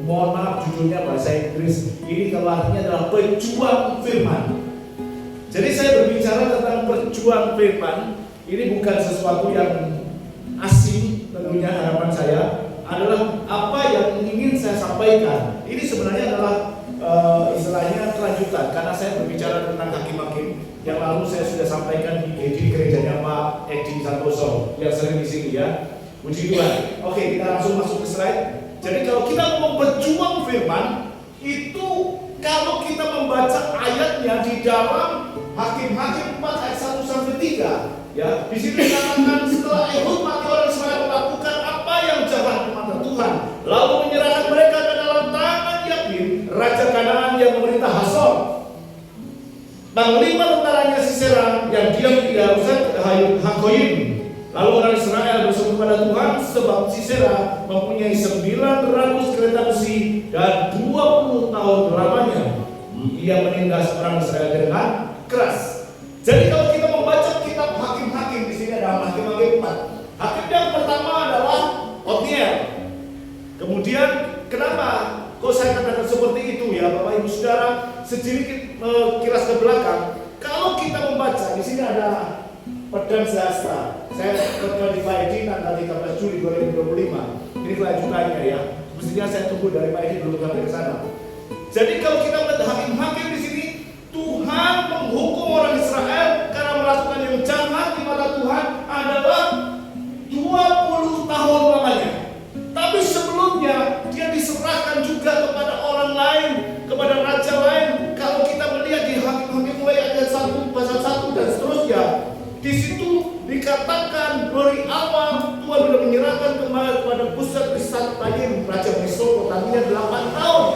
mohon maaf judulnya bahasa Inggris. Ini kalau artinya adalah pejuang firman. Jadi saya berbicara tentang pejuang firman. Ini bukan sesuatu yang asing, tentunya harapan saya adalah apa yang ingin saya sampaikan. Ini sebenarnya adalah istilahnya kelanjutan, karena saya berbicara tentang hakim-hakim yang lalu saya sudah sampaikan di gerejanya Pak Edi Santoso yang sering di sini ya. Puji Tuhan. Oke, kita langsung masuk ke slide. Jadi kalau kita mau berjuang firman, itu kalau kita membaca ayatnya di dalam Hakim-Hakim 4 ayat 1 sampai 3, ya, di sini dikatakan setelah Ehud mati orang Israel melakukan apa yang jahat di mata Tuhan, lalu menyerahkan mereka ke dalam tangan Yabin, raja Kanaan yang memerintah Hasor. Panglima tentaranya Sisera yang diam di Yaruzat Hagoyim. Lalu orang Israel berseru kepada Tuhan sebab Sisera mempunyai 900 kereta besi dan 20 tahun lamanya ia menindas orang Israel dengan keras. Jadi kalau kita membaca kitab Hakim-Hakim, di sini ada Hakim-Hakim 4. Hakim yang pertama adalah Otniel. Kemudian kenapa kok saya katakan seperti itu ya Bapak Ibu Saudara? Sedikit kilas ke belakang. Kalau kita membaca di sini ada Pedang Sehasta. Saya ketemu di Pak Edi tanggal 13 Juli 2025. Ini kelanjutannya ya. Mestinya saya tunggu dari Pak Edi belum sampai ke sana. Jadi kalau kita melihat hakim-hakim di sini, Tuhan menghukum orang Israel karena melakukan yang jahat di mata Tuhan adalah 20 tahun lamanya. Tapi sebelumnya dia diserahkan juga kepada orang lain, kepada raja lain. Kalau kita melihat di Hakim-Hakim mulai ayat 1 pasal 1 dan seterusnya, di situ dikatakan dari awal Tuhan sudah menyerahkan kembali kepada pusat Rishatayim, raja Mesopotamia 8 tahun.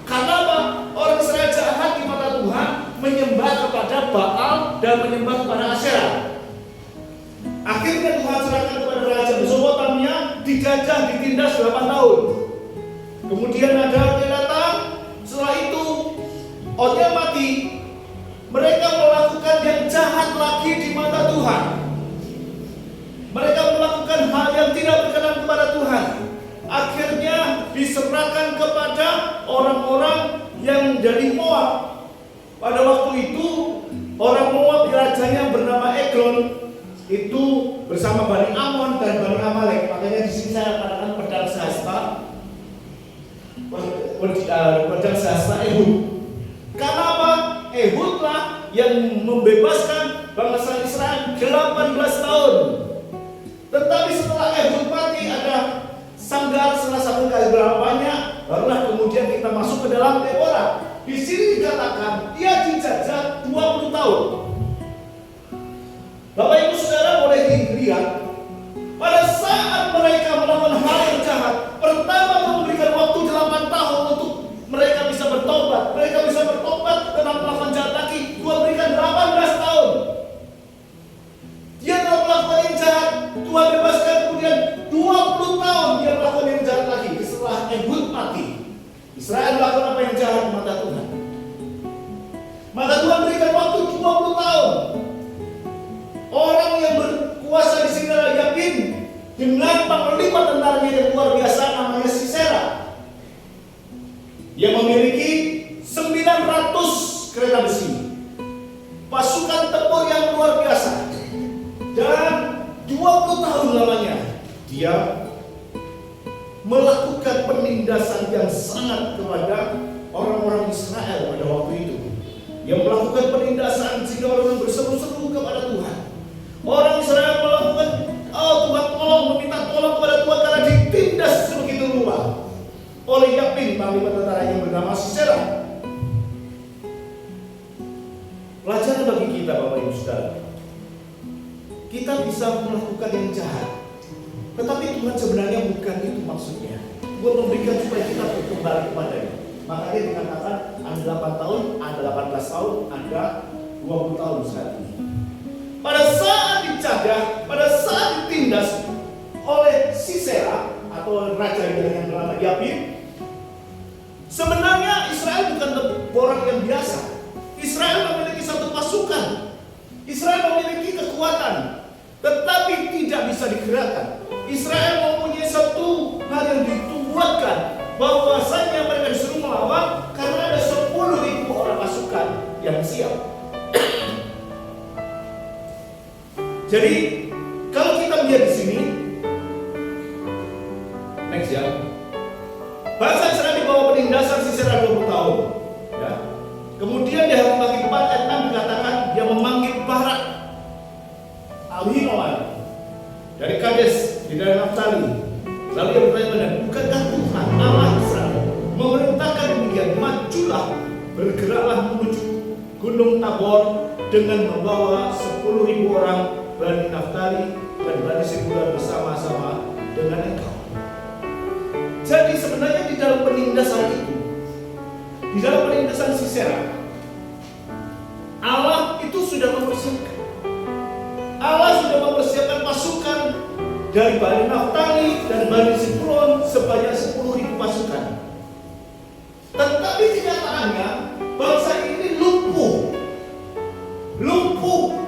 Karena apa? Orang Israel jahat di mata Tuhan, menyembah kepada Baal dan menyembah kepada Asyera. Akhirnya Tuhan serahkan kepada raja Mesopotamia, dijajah, ditindas 8 tahun. Kemudian ada yang datang, setelah itu Otniel mati. Mereka melakukan yang jahat lagi di mata Tuhan. Mereka melakukan hal yang tidak berkenan kepada Tuhan. Akhirnya diserahkan kepada orang-orang yang dari Moab. Pada waktu itu orang Moab rajanya bernama Eglon itu bersama Bani Amon dan Bani Amalek. Makanya di sini saya katakan pedang sehasta, pedang sehasta Ehud. Karena apa? Ehudlah yang membebaskan bangsa Israel 18 tahun. Tetapi setelah Ehud mati ada Sanggar setelah satu kali berapa banyak, barulah kemudian kita masuk ke dalam Deborah. Di sini dikatakan dia dijajah 20 tahun. Bapak Ibu Saudara boleh dilihat pada saat mereka melakukan hal yang jahat, pertama memberikan waktu 8 tahun untuk mereka bisa bertobat. Mereka bisa bertobat tentang melakukan jahat lagi. Tuhan berikan 18 tahun. Dia telah melakukan yang jahat, Tuhan bebaskan, kemudian 20 tahun dia melakukan yang jahat lagi. Setelah Ehud mati, Israel melakukan apa yang jahat di mata Tuhan. Maka Tuhan berikan waktu 20 tahun. Orang yang berkuasa di sini adalah Yabin dengan panglima tentaranya yang luar biasa namanya Sisera. Dia memiliki 900 kereta besi, pasukan tempur yang luar biasa, dan 20 tahun lamanya dia melakukan penindasan yang sangat kepada orang-orang Israel pada waktu itu. Dia melakukan penindasan sehingga orang berseru-seru kepada Tuhan. Orang Israel melakukan, oh Tuhan tolong, meminta tolong kepada Tuhan karena ditindas sebegitu luar oleh Yabin, panglima tentara yang bernama Sisera. Pelajaran bagi kita Bapak Ibu Saudara, kita bisa melakukan yang jahat, tetapi Tuhan sebenarnya bukan itu maksudnya. Tuhan memberikan supaya kita kembali kepadanya. Makanya dikatakan ada 8 tahun, ada 18 tahun, ada 20 tahun saat ini. Pada saat dicegah, pada saat ditindas oleh Sisera atau raja yang bernama Yabin, sebenarnya Israel bukan orang yang biasa. Israel memiliki satu pasukan, Israel memiliki kekuatan, tetapi tidak bisa digerakkan. Israel mempunyai satu hal yang ditubuhkan, bahwa Jadi kalau kita lihat di sini, next ya, bangsa Israel di bawah penindasan Sisera 20 tahun. Ya. Kemudian di Habakkuk 4 ayat 6 dikatakan dia memanggil Barak Ahinoam dari Kades di daerah Naftali. Lalu dia bertanya, bukankah Tuhan Allah Israel memerintahkan demikian, majulah, bergeraklah menuju Gunung Tabor dengan membawa 10.000 orang Bani Naftali dan Bani Zebulun bersama-sama dengan engkau. Jadi sebenarnya di dalam penindasan itu, di dalam penindasan Sisera, Allah itu sudah mempersiapkan. Allah sudah mempersiapkan pasukan dari Bani Naftali dan Bani Zebulun sebanyak 10.000 pasukan. Tetapi kenyataannya bangsa ini lumpuh.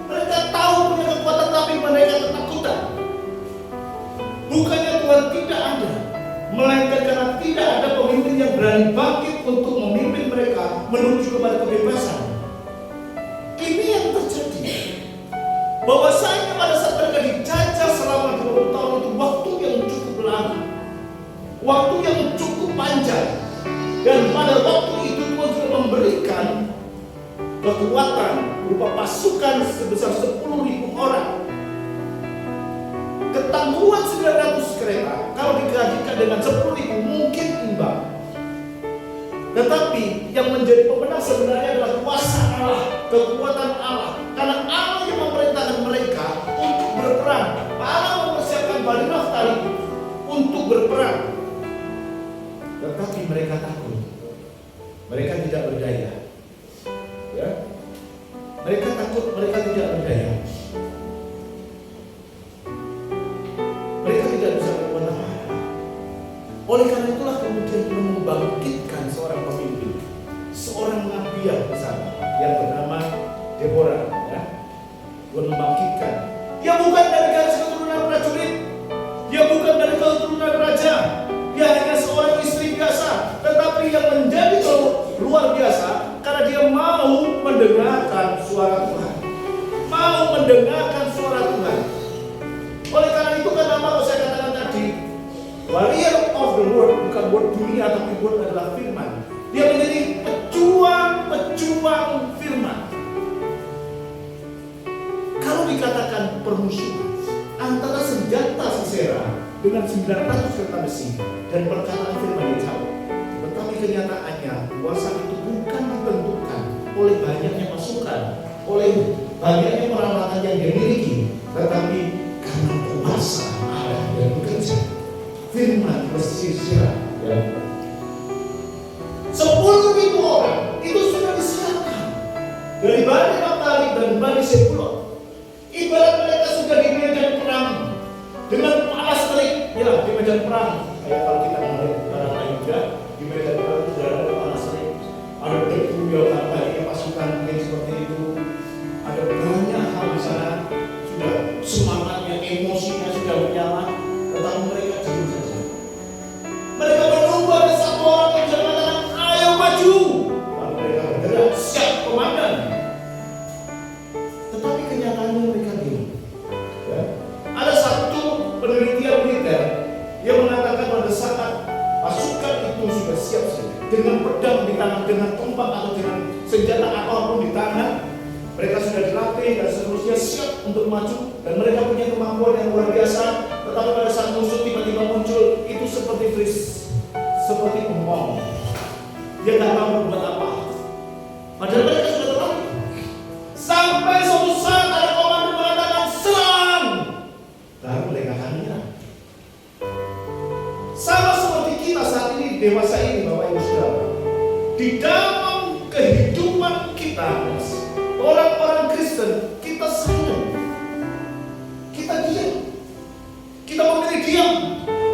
Mereka tahu punya kekuatan tapi mereka ketakutan. Bukannya Tuhan tidak ada, melainkan karena tidak ada pemimpin yang berani bangkit untuk memimpin mereka menuju kepada kebebasan. Ini yang terjadi. Bahwasanya pada saat mereka dijajah selama 20 tahun itu waktu yang cukup lama, waktu yang cukup panjang, dan pada waktu itu Tuhan sudah memberikan kekuatan berupa pasukan sebesar 10.000 orang. Ketangguhan 900 kereta kalau dikaitkan dengan 10.000 mungkin imbang. Tetapi yang menjadi pemenang sebenarnya adalah kuasa Allah, kekuatan Allah. Karena Allah yang memerintahkan mereka untuk berperang. Allah mempersiapkan Bani Naftali untuk berperang. Tetapi mereka takut. Mereka tidak berdaya. Ya. Mereka takut, mereka tidak berdaya. Mereka tidak bisa berbuat apa-apa. Oleh karena itulah kemudian Tuhan membangkitkan seorang pemimpin, seorang nabi yang besar yang bernama Deborah. Ya. Tuhan membangkitkan. Dia bukan dari garis keturunan prajurit, dia bukan dari keturunan raja, dia hanya seorang istri biasa, tetapi yang menjadi luar biasa karena dia mau mendengarkan suara Tuhan, mau mendengarkan suara Tuhan. Oleh karena itu kenapa saya katakan tadi, warrior of the word, bukan word dunia tapi word adalah firman. Dia menjadi pejuang firman. Kalau dikatakan permusuhan antara senjata Sisera dengan 900 kereta besi dan perkataan firman yang jauh, tetapi kenyataannya kuasa itu bukan ditentukan oleh banyaknya pasukan, oleh banyaknya peralatan yang dia miliki, tetapi karena kuasa Allah yang bekerja. Firman bersisir, ya. 10.000 orang itu sudah disiapkan dari Bani Naftali dan Bani Zebulun. Ibarat mereka sudah di medan perang dengan panas terik, ya, di medan perang. Kayak kalau kita melihat para Ayuda di medan perang itu sudah ada panas terik, ada debu yang banyak pasukan yang seperti itu, ada banyak hal di sana, sudah semangatnya, emosinya sudah menyala, tetapi mereka diam saja. Mereka menunggu ada satu orang yang bisa mengatakan, ayo maju. Lalu mereka bergerak, siap komandan. Tetapi kenyataannya mereka diam. Ya. Ada satu penelitian militer yang mengatakan pada saat pasukan itu sudah siap dengan pedang di tangan, dengan tombak atau dengan senjata apapun di tangan, mereka sudah dilatih dan seterusnya siap untuk maju dan mereka punya kemampuan yang luar biasa. Tetapi pada saat musuh tiba-tiba muncul, itu seperti freeze, seperti bengong. Dia nggak tahu berbuat apa. Padahal mereka sudah terlatih. Sampai suatu saat ada komandan mengatakan serang, lalu mereka akan menyerang. Sama seperti kita saat ini, dewasa ini, Bapak Ibu Saudara, di dalam kehidupan kita, orang-orang Kristen, kita silent, kita diam, kita memilih diam,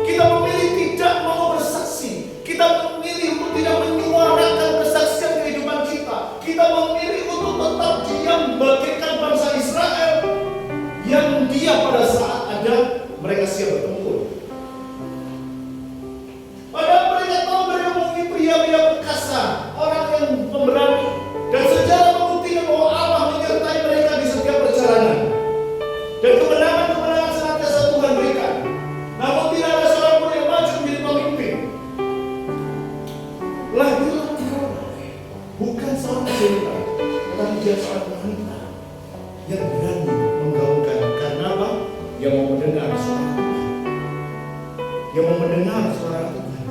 kita memilih tidak mau bersaksi, kita memilih untuk tidak menyuarakan kesaksian kehidupan kita, kita memilih untuk tetap diam bagaikan bangsa Israel yang dia pada saat ada mereka siap bertempur. Padahal mereka tahu mereka memiliki pria-pria perkasa, orang yang pemberani, dan sejarah membuktikan bahwa Allah menyertai mereka di setiap perjalanan. Dan Lahirlah Deborah, bukan seorang jenderal, tetapi dia seorang wanita yang berani menggaulkan. Karena apa? Yang mau mendengar suara Tuhan, yang mau mendengar suara Tuhan,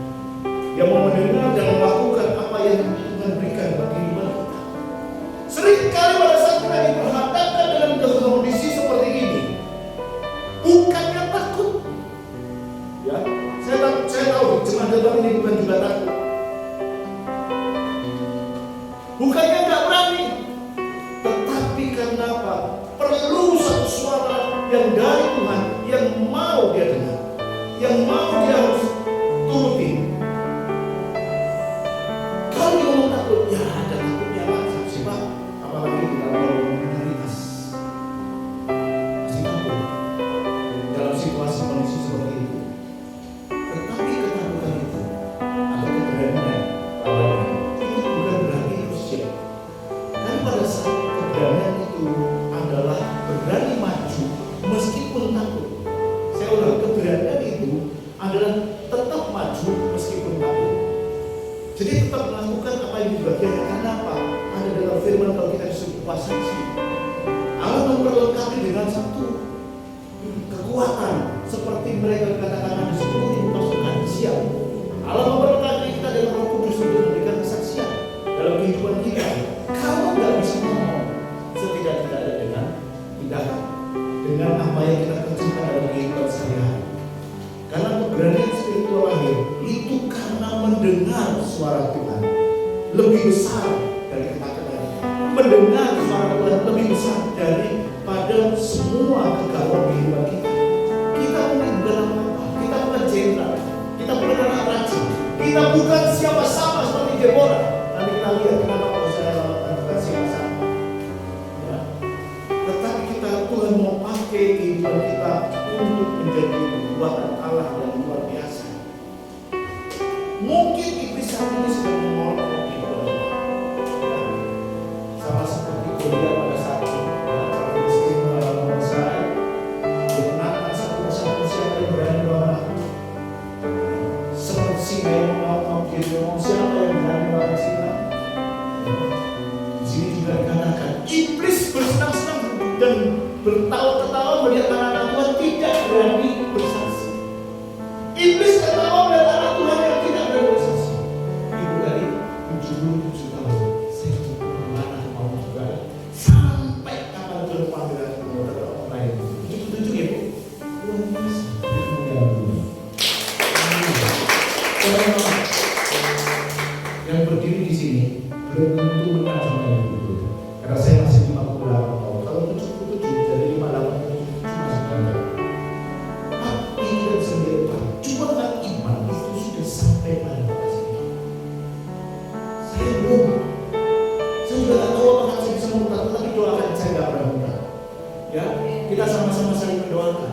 yang mau mendengar dan melakukan apa yang Tuhan berikan bagi kehidupan kita. Seringkali pada saat kita diperhadapkan dengan kondisi seperti ini, bukannya takut, ya, saya tahu jemaat Deborah ini bukan juga takut, bukannya nggak berani, tetapi karena apa? Perlu satu suara yang dari Tuhan, yang mau dia dengar, yang mau dia harus turuti. Kalau dia mau takut, ya ada takutnya lah, sebab apalagi di dalam minoritas masih takut dalam situasi kondisi seperti itu. Tetapi ketakutan itu atau keberanian itu bukan berarti itu siap. Karena pada saat keberanian itu adalah berani maju meskipun takut. Saya ulang, keberanian itu adalah tetap maju meskipun takut. Jadi tetap melakukan apa yang dibagikan. Karena apa? Ada dalam firman kalau kita disuruh saksi, Allah memperlengkapi dengan satu kekuatan seperti mereka katakan ada 10.000 pasukan siap. Allah memperlengkapi kita dengan Roh Kudus untuk memberikan kesaksian dalam kehidupan kita. Kalau nggak bisa ngomong, setidak-tidak ada dengan tindakan, dengan apa yang kita kerjakan dalam kehidupan sehari-hari. Karena keberanian spiritual lahir itu karena mendengar suara Tuhan lebih besar dari ketakutan. Mendengar suara Tuhan lebih besar daripada semua kegalauan kehidupan kita. Kita bukan dalam apa? Kita bukan jenderal, kita bukan anak raja, kita bukan siapa-siapa seperti Deborah. Nanti kita lihat kenapa kalau saya bukan siapa-siapa. Ya. Tetapi kita Tuhan mau pakai kehidupan kita untuk menjadi kekuatan Allah yang luar biasa. Mungkin iblis saat ini sedang mengolok kehidupan kita, ya. Sama seperti Goliat pada saat itu, ya, orang Filistin melawan Israel, dimenangkan satu persatu siapa yang berani melawan aku. Seperti singa yang mau Gideon, siapa yang berani melawan singa. Di sini juga dikatakan iblis bersenang-senang dan bertawa-tawa melihat anak-anak Tuhan tidak berani bersaksi. Iblis tertawa melihat anak Tuhan yang tidak berani bersaksi. Ibu dari 77 tahun, saya cukup mana mau juga sampai kapan Tuhan panggil aku mau tetap lain. 77 ya Bu, luar biasa. Yang berdiri di sini belum tentu benar sama yang itu. Karena saya masih 58 tahun. Kalau 77 dari 58 masih banyak. Tapi kita bisa melihat cuma dengan iman itu sudah sampai pada batas ini. Saya belum. Saya juga tak tahu apakah saya bisa memutar, tetapi doakan saya tidak pernah memutar. Ya, kita sama-sama saling mendoakan.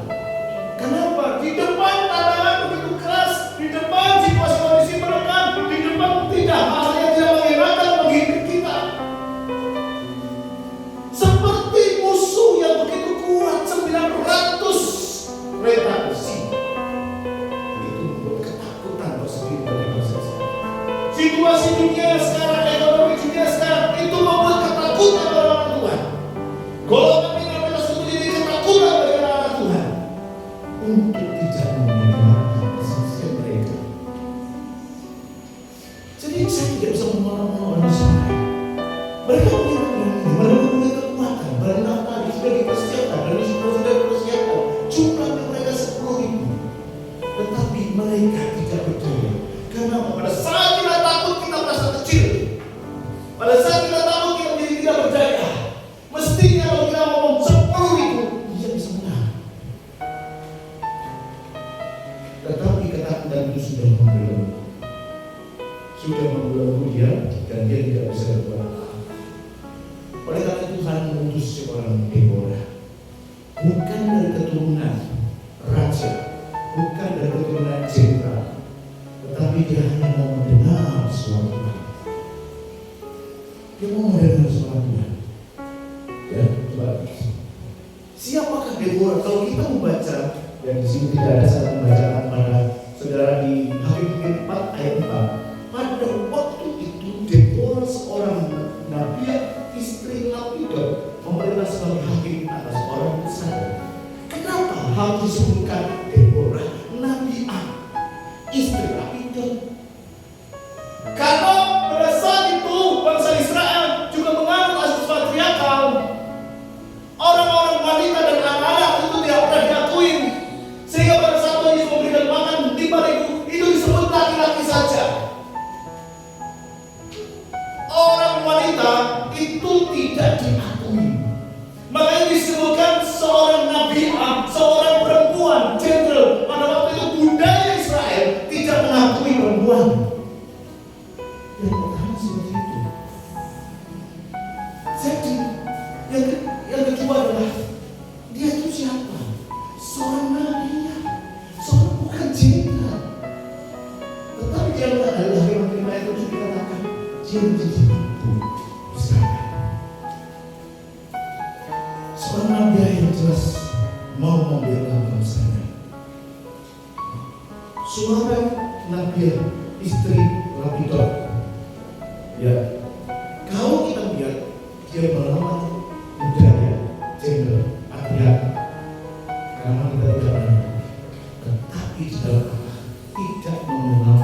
Kenapa? Di depan tantangan begitu keras, di depan situasi kondisi menekan, di depan tidak hal yang tidak mengenakan bagi hidup kita. Seperti musuh yang begitu kuat 900 kereta besi. Itu membuat ketakutan tersendiri bagi bangsa saya. Situasi dunia sekarang, ekonomi dunia sekarang itu membuat ketakutan orang Tuhan. Golongan minoritas itu jadi ketakutan bagi anak Tuhan untuk tidak menerima kesaksian mereka. Jadi saya tidak bisa menolak manusia. Mereka punya kekuatan, barang tadi sudah dipersiapkan, dan sudah dipersiapkan. Jumlahnya mereka 10.000, tetapi mereka tidak percaya. Kenapa? Pada saat kita takut kita merasa kecil. Pada saat kita takut kita menjadi tidak berdaya. Mestinya kalau kita ngomong 10.000, dia bisa menang. Tetapi ketakutan itu sudah membelenggu dia, dan dia tidak bisa berbuat apa. Oleh karena Tuhan mengutus seorang Deborah, bukan dari keturunan raja, bukan dari keturunan jenderal, tetapi dia hanya mau mendengar suara Tuhan. Dia mau mendengar suara Tuhan. Ya, coba. Siapakah Deborah? Kalau kita membaca, dan di sini tidak ada saya membacakan pada saudara di Hakim 4 ayat 4. Pada waktu Karena pada saat itu bangsa Israel juga menganut asas patriarkal. Orang-orang wanita dan anak-anak itu tidak pernah diakui. Sehingga pada saat Tuhan Yesus memberikan makan 5.000 itu disebut laki-laki saja. Orang wanita itu tidak diakui. Makanya disebutkan seorang nabi, seorang perempuan, jenderal. Pada waktu itu budaya Israel tidak mengakui perempuan. Yang pertama seperti itu. Jadi yang kedua adalah dia itu siapa? Seorang nabi, seorang bukan jenderal. Tetapi dia adalah firman ayat 7 dikatakan dia menjadi ibu Israel. Seorang nabi yang jelas mau membela bangsanya. Suara nabi istri Lapidot. Ya, kalau kita lihat dia melawan budaya gender patriark, karena kita tidak mengenal, tetapi di dalam Allah tidak mengenal.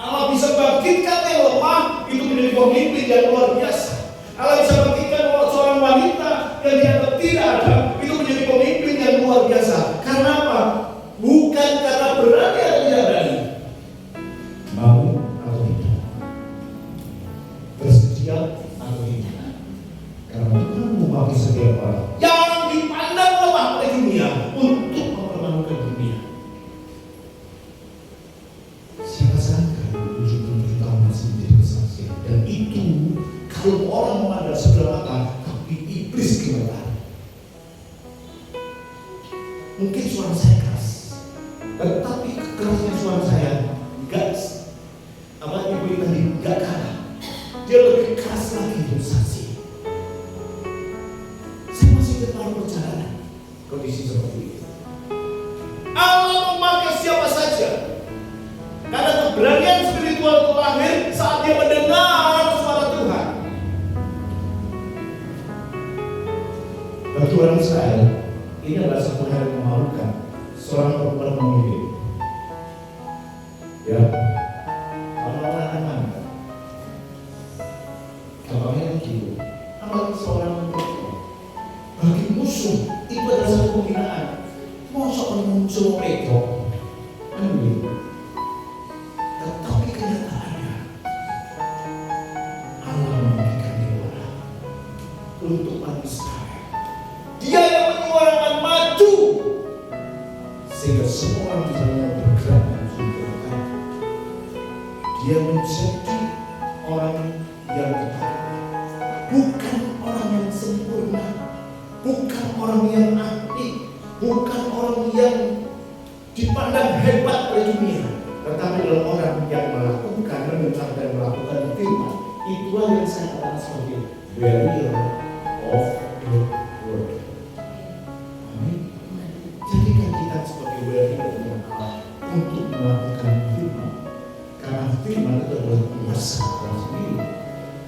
Allah bisa bangkitkan yang lemah itu menjadi pemimpin yang luar biasa. Allah bisa bangkitkan seorang wanita yang dianggap tidak ada itu menjadi pemimpin yang luar biasa. Karena apa? Bukan karena berani atau tidak berani, mau atau tidak, bersedia atau tidak. Karena Tuhan memakai setiap orang yang dipandang lemah oleh dunia untuk mempermalukan dunia. Siapa sangka 77 tahun masih menjadi kesaksian. Dan itu kalau orang memandang sebelah mata, tapi iblis kebenaran. Mungkin suara saya keras, tetapi kerasnya suara saya enggak ibu tadi enggak kalah. Dia lebih keras lagi bersaksi. Saya masih dalam perjalanan kondisi seperti itu. Allah memakai siapa saja. Karena keberanian spiritual itu lahir saat dia mendengar suara Tuhan. Bagi orang Israel, ini adalah satu hal yang memalukan. Seorang perempuan memimpin. Ya, orang-orang anak. Gampangnya begitu. Apalagi seorang perempuan. Bagi musuh itu adalah satu pembinaan. Masa muncul pedok, kan begitu. Tetapi kenyataannya Allah memberikan Deborah untuk manusia. Dia yang menyuarakan maju sehingga semua orang bisa bergerak dan bergerak. Dia menjadi orang yang tepat, bukan orang yang sempurna, bukan orang yang aktif, bukan orang yang dipandang hebat oleh dunia, tetapi adalah orang yang melakukan, mendengar dan melakukan firman. Itulah yang saya katakan sebagai barrier of the word. Amin. Jadikan kita sebagai barrier dengan Allah untuk melakukan firman, karena firman itu adalah kuasa dan sendiri.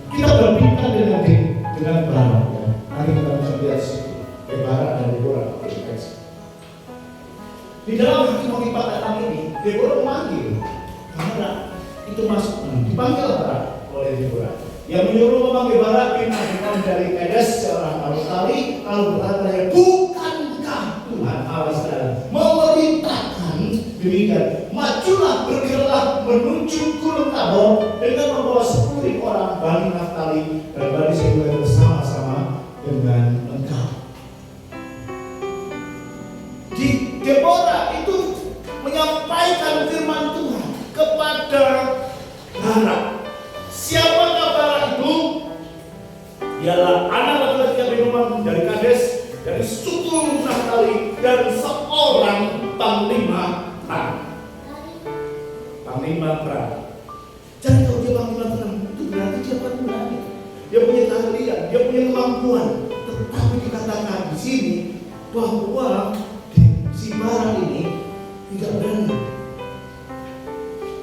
Kita berbincang dengan Barak. Nanti kita bisa lihat situ Barak dan Deborah. Di dalam Hakim 4 ini, Deborah memanggil karena itu masuk dipanggil Barak oleh Deborah. Yang menyuruh memanggil Barak bin Abiram dari Kades seorang Alutali, lalu berkata, bukankah Tuhan Allah Israel memerintahkan demikian, majulah bergeraklah menuju Gunung Tabor dengan membawa 10.000 orang Bani Naftali dan Bani Zebulun bersama-sama dengan engkau. Di Deborah itu menyampaikan firman Tuhan kepada Barak. Siapakah Barak itu? Ialah anak laki-laki Abinoam dari Kades, dari suku Naftali, dan seorang panglima perang. Jadi kalau dia panglima perang itu berarti dia berani. Dia punya keahlian, dia punya kemampuan. Tetapi dikatakan di sini bahwa si Barak ini tidak berani.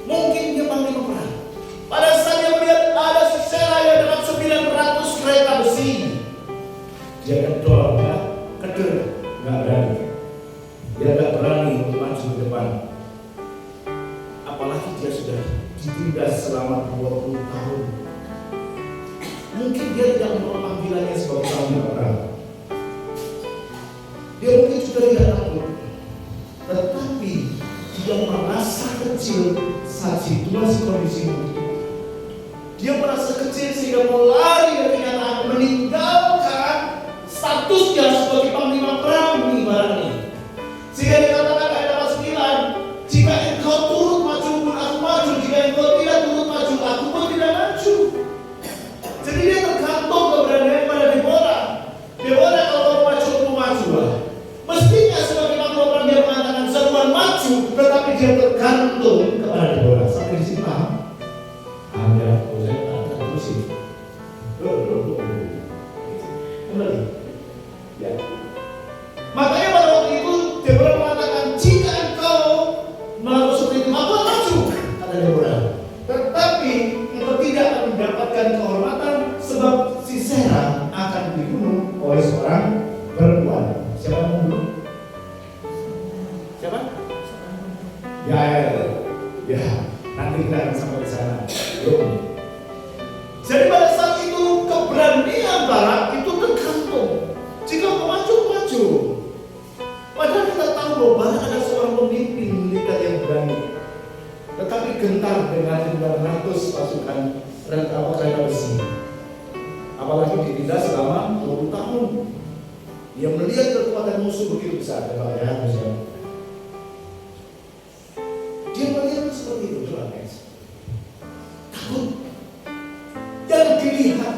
Mungkin dia panglima perang. Pada saat dia melihat ada Sisera yang dengan 900 kereta besi, dia kedor, nggak berani. Dia nggak berani untuk maju ke depan. Apalagi dia sudah ditindas selama selama 20 tahun. Mungkin dia tidak menolak panggilannya sebagai seorang orang. Dia mungkin juga tidak takut. Tetapi dia merasa kecil saat situasi kondisi itu. Dia merasa kecil sehingga mau lari dari kenyataan, meninggalkan statusnya sebagai panglima perang di barang ini. Sehingga dikatakan ayat 9, jika engkau turut maju pun aku maju, jika engkau tidak turut maju aku pun tidak maju. Jadi dia tergantung keberanian pada Deborah. Deborah kalau mau maju aku maju lah. Mestinya sebagai panglima perang dia mengatakan seruan maju, tetapi dia tergantung kepada Deborah. Sampai di sini paham? Ada, saya akan terusin. Kembali. Ya. Makanya pada waktu itu Deborah mengatakan, jika engkau melakukan seperti itu, maka maju, kata Deborah. Tetapi engkau tidak akan mendapatkan kehormatan sebab Sisera akan dibunuh oleh seorang perempuan. Siapa yang membunuh? Siapa? Ya. Nanti kita akan sampai ke sana. Belum. Jadi pada saat itu keberanian Barak itu tergantung. Jika mau maju, maju. Padahal kita tahu bahwa Barak adalah seorang pemimpin militer yang berani. Tetapi gentar dengan 900 pasukan kereta besi. Apalagi ditindas selama 20 tahun. Dia melihat kekuatan musuh begitu besar. Dia melihat seperti itu, coba guys. Takut. Yang dilihat,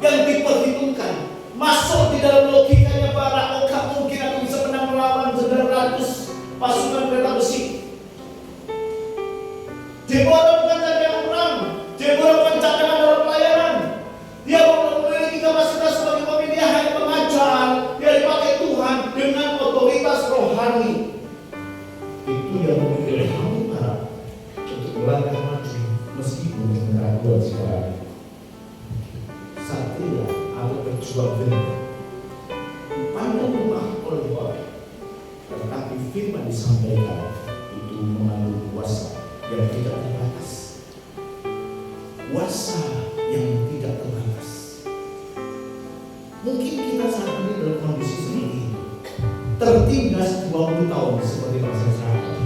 yang diperhitungkan, masuk di dalam logikanya Barak. Oh, gak mungkin aku bisa menang melawan 900 pasukan kereta besi. Deborah bukan cadangan perang. Deborah bukan cadangan dalam pelayanan. Dia memiliki kapasitas sebagai pemimpin. Dia hanya mengajar. Dia dipakai Tuhan dengan otoritas rohani. Itu yang memiliki hati Barak untuk melangkah maju meskipun dengan keraguan sekarang. Satria atau berjuang benar dipandang lemah oleh orang, tetapi firman disampaikan itu mengandung kuasa yang tidak terbatas. Kuasa yang tidak terbatas. Mungkin kita saat ini dalam kondisi seperti itu, tertindas 20 tahun seperti masa sekarang.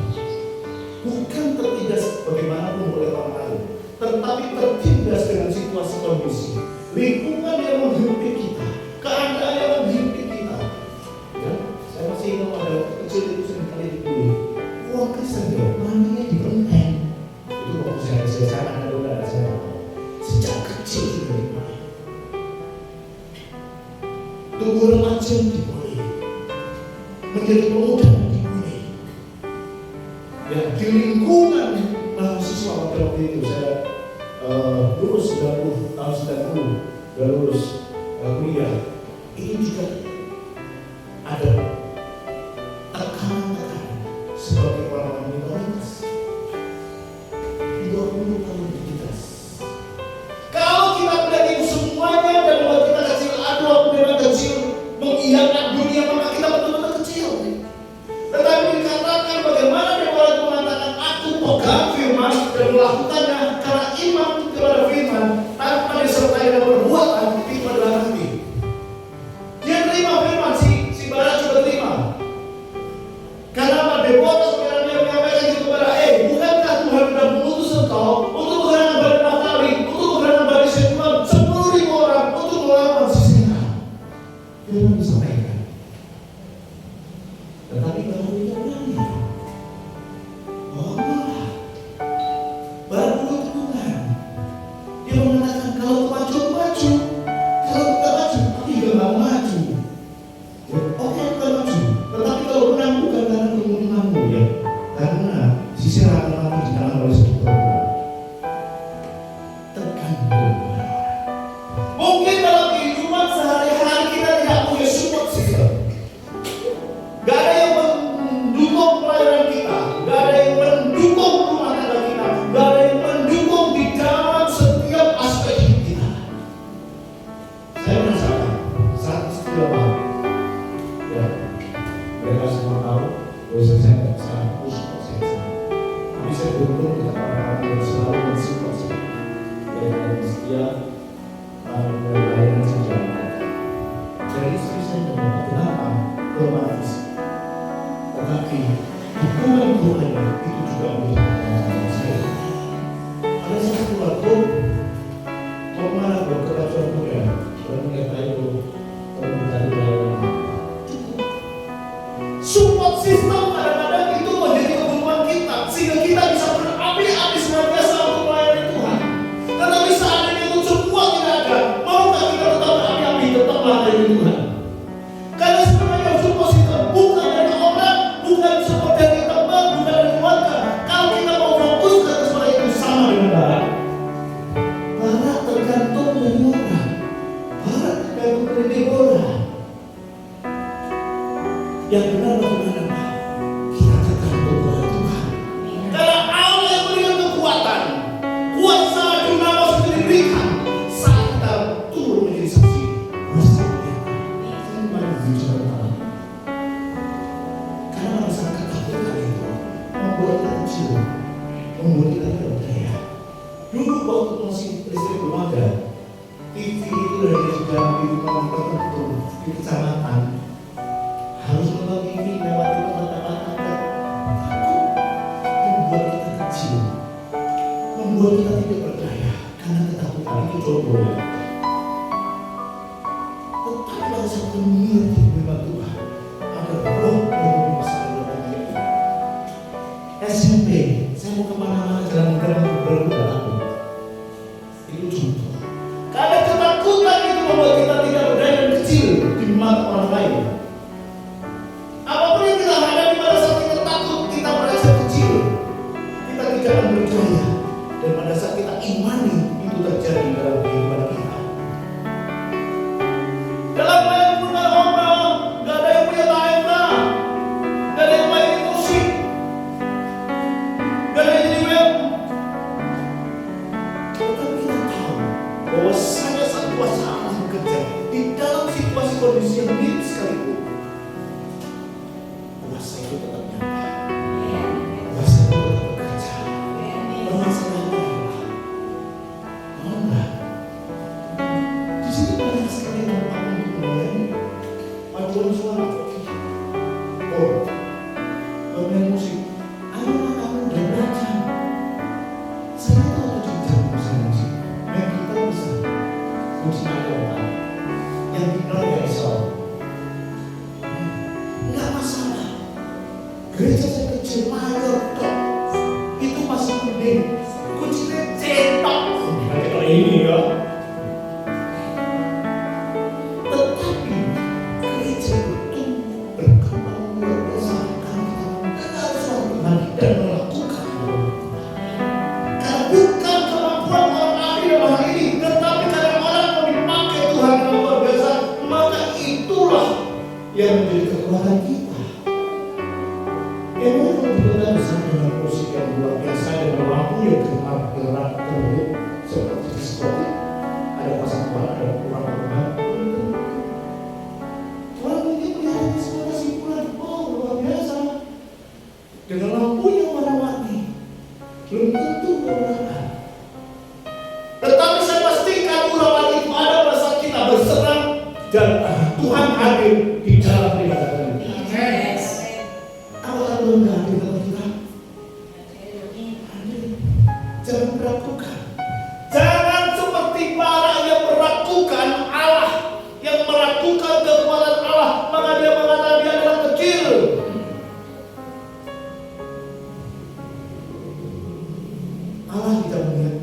Bukan tertindas bagaimanapun oleh orang lain, tetapi tertindas dengan situasi kondisi, lingkungan yang menghimpit kita, keadaan yang menghimpit kita. Ya, saya masih ingat pada kecil itu sering kali dibully. Wah, Kristen ya, mandinya di kelenteng. Itu waktu saya anak ada saya tahu. Sejak kecil sudah dibully. Tunggu remaja dibully, menjadi pemuda dibully. Ya, di lingkungan mahasiswa waktu itu saya lulus 90 tahun 90 dan lulus kuliah, ini juga ada tekanan sebagai orang minoritas 20 tahun minoritas. Kalau kita melihat itu semuanya dan buat kita kecil, aduh aku memang kecil, mengiyakan dunia, maka kita betul-betul kecil. Tetapi dikatakan bagaimana Deborah itu mengatakan, aku pegang firman dan melakukannya karena iman kepada firman tanpa disertai dengan perbuatan, itu adalah hati. Dia terima firman, si Barak juga dia layanan sejalan. Jadi istri saya ngomong, kenapa romantis? Tetapi hubungan Tuhan itu juga menjadi saya. Ada satu waktu mau mana ke pacuan muda, orang mereka itu mencari layanan. Support system kadang-kadang itu menjadi kebutuhan kita, sehingga kita bisa berapi-api senantiasa untuk melayani Tuhan. Tetapi seandainya itu semua tidak ada, maukah kita tetap berapi-api, tetap melayani Tuhan? Karena sebenarnya support system bukan dari orang, bukan support dari teman, bukan dari keluarga. Kalau kita mau fokus ke seperti itu sama dengan Barak. Barak tergantung dari orang. Barak tergantung dari Deborah. Yang benar bagaimana? Kita tergantung pada Tuhan. Karena Allah yang memberikan kekuatan, kuasa Dunamis itu diberikan saat kita turun menjadi saksi. Saya banyak bicara tentang karena merasa ketakutan itu membuat kita kecil, membuat kita tidak berdaya. Dulu waktu masih listrik belum ada, TV itu dari sejarah di rumah tertentu di kecamatan. Harus nonton TV lewat tempat-tempat ada. Takut membuat kita kecil, membuat kita tidak berdaya karena ketakutan itu coba. Tetapi pada saat mengerti firman Tuhan, ada roh yang membesar dalam diri. SMP, saya mau kemana-mana jalan-jalan berbeda aku. Itu contoh. Karena ketakutan itu membuat kita tidak berdaya dan kecil di mata orang lain. Apapun yang kita hadapi pada saat kita takut, kita merasa kecil, kita tidak akan berdaya. Dan pada saat kita imani, itu terjadi dalam kehidupan kita. Dalam main punya lomba, gak ada yang punya talenta, gak ada yang main musik, gak ada yang jadi web. Tetapi kita tahu bahwa saya saat kuasa Allah bekerja di dalam situasi kondisi yang mirip sekalipun. Kuasa itu tetap nyata. Kuasa itu tetap bekerja. Permasalahannya adalah, mau enggak? Di sini banyak sekali orang untuk melayani paduan suara. Oh, pemain musik. Ayolah kamu udah belajar. Saya tahu tujuh jam usaha musik. Main gitar bisa. Kunci ada orang. Yang dikenal gak bisa. Enggak masalah. Gereja saya kecil, mayor, tok. Itu masih mending. Kuncinya cetak. Nanti kalau ini ya. Tetapi gereja itu berkembang luar biasa. Karena kita mendengar suara Tuhan dan melakukan hal itu. Karena bukan kemampuan orang ahli dalam hal ini, tetapi karena orang mau dipakai Tuhan dengan luar biasa, maka itulah yang menjadi kekuatan kita. Emang kalau kita bisa dengan musik yang luar biasa dan lampu yang gerak terlihat seperti diskotik, ada pasang Tuhan, ada kurang Tuhan. Orang mungkin melihat semua kesimpulan, oh luar biasa. Dengan lampu yang warna-warni, belum tentu kebenaran. Tetapi saya pastikan urapan itu ada pada saat kita berserah dan Tuhan hadir di dalam ibadah kita. Apakah Tuhan tidak hadir dalam kita? Hadir. Jangan meragukan. Jangan seperti Barak yang meragukan Allah, yang meragukan kekuatan Allah, maka dia mengatakan dia adalah kecil. Allah tidak melihat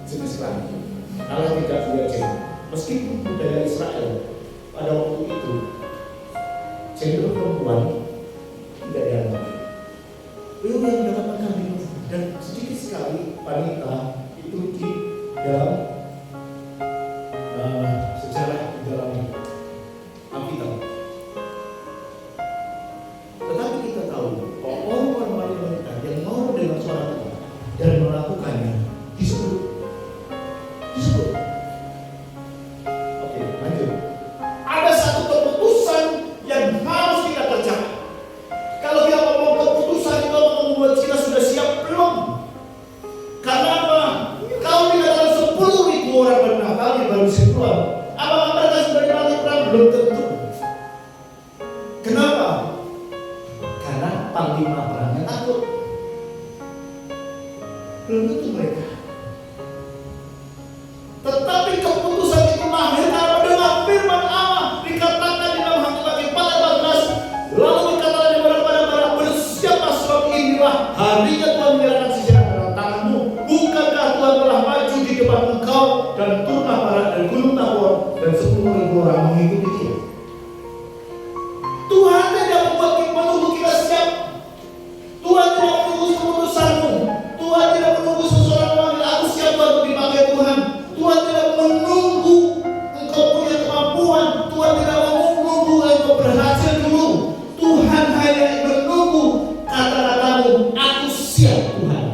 jenis kelamin. Allah tidak melihat gender. Meskipun budaya Israel pada waktu itu gender perempuan tidak dianggap. Beliau yang mendapatkan kambing dan sedikit sekali wanita itu di dalam sejarah di dalam Alkitab. Tetapi kita tahu bahwa orang-orang wanita yang mau mendengar suara Tuhan dan melakukannya disebut. Oke, lanjut. Ada satu keputusan yang harus kita kerjakan. Kalau kita ngomong keputusan itu membuat kita sudah siap belum? Karena apa? Kalau dikatakan 10.000 belum tentu. Kenapa? Karena panglima perangnya takut. Belum tentu mereka. Tetapi keputusan itu lahir karena mendengar firman Allah. Dikatakan di dalam Habakkuk 4:14, lalu dikatakan kepada bersiaplah sebab inilah harinya Tuhan menyerahkan sisir dalam tanganmu. Bukankah Tuhan telah maju di depan engkau dan turunlah barat dari gunung Tabor dan 10.000 orang mengikuti dia. Tuhan tidak membuat kita menunggu kita siap. Tuhan tidak menunggu keputusanmu. Tuhan tidak menunggu seseorang memanggil aku siap untuk dipakai Tuhan. Tuhan tidak menunggu engkau punya kemampuan. Tuhan tidak menunggu engkau berhasil dulu. Tuhan hanya menunggu kata-katamu, aku siap Tuhan.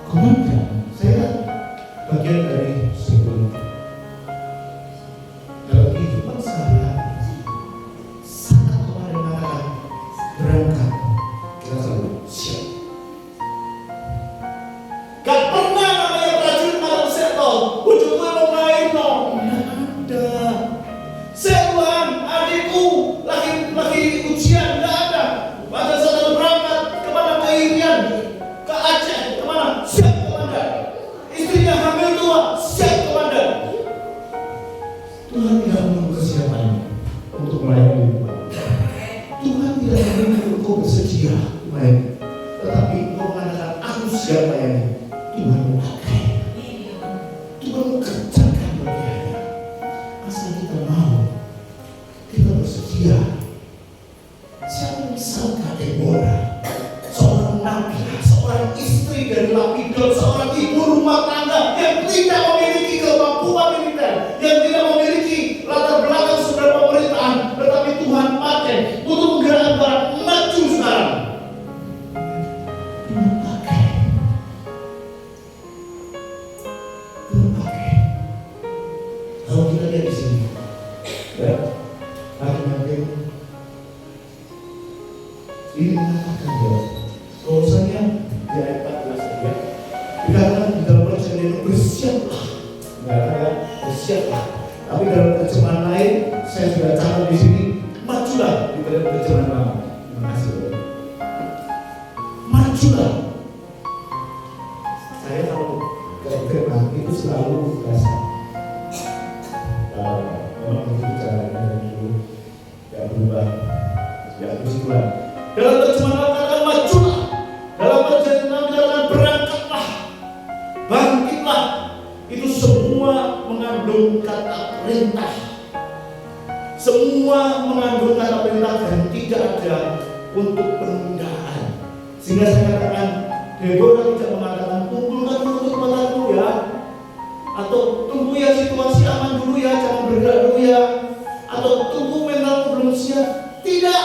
Kemudian saya bagian dari sebelum dalam kehidupan saya sangat kemarin mengatakan berangkat, kita selalu siap. Gak pernah namanya prajurit malam setol ujungnya mau main dong. Nggak ada. Tuhan, adikku lagi ujian, nggak ada. Pada saat berangkat kemana, ke Irian, ke Aceh, kemana? Siap komandan. Istrinya hamil 2, siap komandan. Tuhan tidak menunggu kesiapannya untuk melayani Tuhan. Tuhan tidak menunggu engkau bersedia melayani, tetapi engkau mengatakan aku siap melayani. Tuhan memakai, Tuhan mengerjakan bagiannya. Asal kita mau, kita bersedia. Siapa yang disangka Deborah, seorang nabi, seorang istri dari lapidot, seorang ibu rumah tangga yang tidak memiliki kemampuan militer, yang tidak memiliki latar belakang saudara pemerintahan, tetapi Tuhan pakai untuk menggerakkan barat maju sekarang. Tuhan pakai. Kalau kita lihat di sini, ya, hakim-hakim ini mengatakan bahwasanya di ayat 14 ya, dikatakan di dalam perjanjian itu bersiaplah, dikatakan bersiaplah. Tapi dalam terjemahan lain, saya sudah catat di sini, majulah di dalam terjemahan lama. Terima kasih. Majulah. Saya kalau firman itu selalu berasa. Memang itu caranya dari dulu, tidak berubah, tidak berubah. Dalam terjemahan katakan majulah, dalam perjanjian katakan berangkatlah, bangkitlah. Itu semua mengandung kata perintah, semua mengandung kata perintah dan tidak ada untuk penundaan. Sehingga saya katakan, Deborah tidak mengatakan kumpulkan untuk kepadaku ya, atau tunggu ya situasi aman dulu ya, jangan bergerak dulu ya, atau tunggu mentalmu belum siap. Tidak.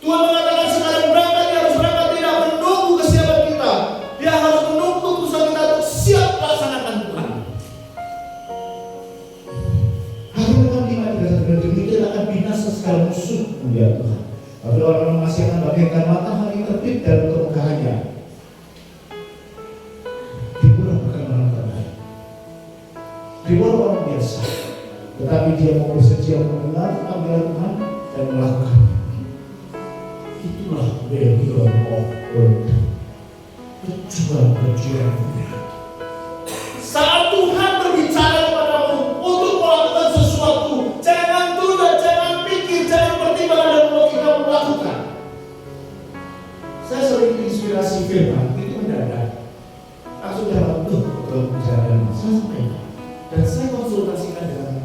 Tuhan mengatakan sekarang berangkat, dia harus berangkat, tidak menunggu kesiapan kita. Dia harus menunggu keputusan kita untuk siap laksanakan Tuhan. Hari dengan 5:31 demikian akan binasa segala musuh ya Tuhan. Tapi orang masih akan bagaikan matahari terbit dari kemegahannya. Deborah bukan orang terbaik. Deborah orang biasa, tetapi dia mau bersedia mendengar panggilan Tuhan dan melakukannya. Itulah Babylon of God, pejuang Tuhan. Saat Tuhan berbicara kepadamu untuk melakukan sesuatu, jangan tunda, jangan pikir, jangan pertimbangkan dan mau kita melakukan. Saya sering inspirasi firman itu mendadak. Langsung dalam perjalanan saya sampaikan. Dan saya konsultasikan dengan